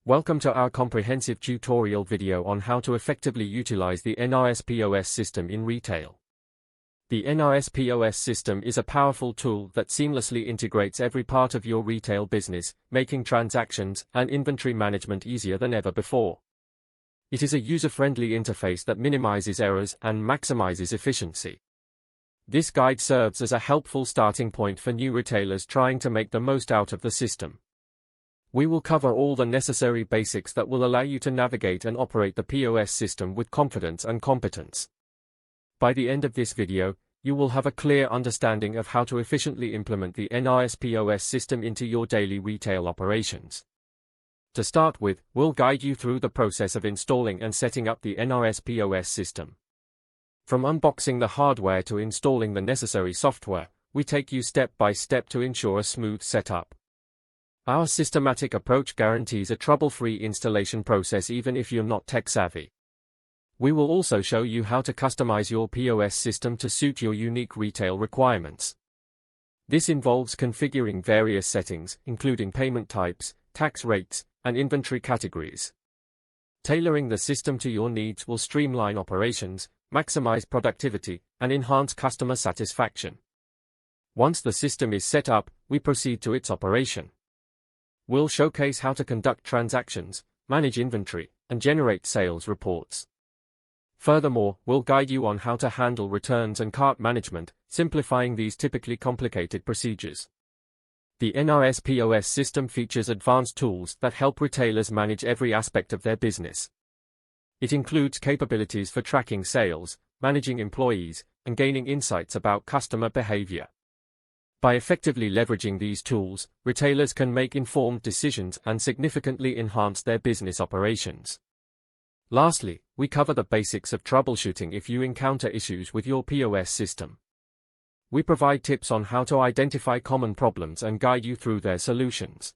Welcome to our comprehensive tutorial video on how to effectively utilize the NRS POS system in retail. The NRS POS system is a powerful tool that seamlessly integrates every part of your retail business, making transactions and inventory management easier than ever before. It is a user-friendly interface that minimizes errors and maximizes efficiency. This guide serves as a helpful starting point for new retailers trying to make the most out of the system. We will cover all the necessary basics that will allow you to navigate and operate the POS system with confidence and competence. By the end of this video, you will have a clear understanding of how to efficiently implement the NRS POS system into your daily retail operations. To start with, we'll guide you through the process of installing and setting up the NRS POS system. From unboxing the hardware to installing the necessary software, we take you step by step to ensure a smooth setup. Our systematic approach guarantees a trouble-free installation process even if you're not tech-savvy. We will also show you how to customize your POS system to suit your unique retail requirements. This involves configuring various settings, including payment types, tax rates, and inventory categories. Tailoring the system to your needs will streamline operations, maximize productivity, and enhance customer satisfaction. Once the system is set up, we proceed to its operation. We'll showcase how to conduct transactions, manage inventory, and generate sales reports. Furthermore, we'll guide you on how to handle returns and cart management, simplifying these typically complicated procedures. The NRS POS system features advanced tools that help retailers manage every aspect of their business. It includes capabilities for tracking sales, managing employees, and gaining insights about customer behavior. By effectively leveraging these tools, retailers can make informed decisions and significantly enhance their business operations. Lastly, we cover the basics of troubleshooting if you encounter issues with your POS system. We provide tips on how to identify common problems and guide you through their solutions.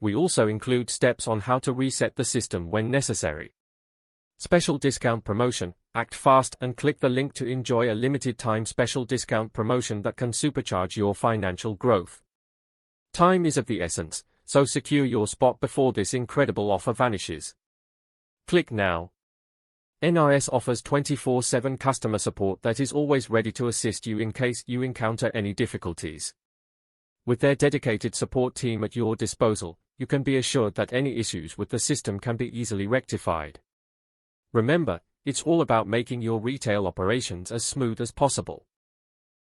We also include steps on how to reset the system when necessary. Special discount promotion: act fast and click the link to enjoy a limited-time special discount promotion that can supercharge your financial growth. Time is of the essence, so secure your spot before this incredible offer vanishes. Click now. NRS offers 24/7 customer support that is always ready to assist you in case you encounter any difficulties. With their dedicated support team at your disposal, you can be assured that any issues with the system can be easily rectified. Remember, it's all about making your retail operations as smooth as possible.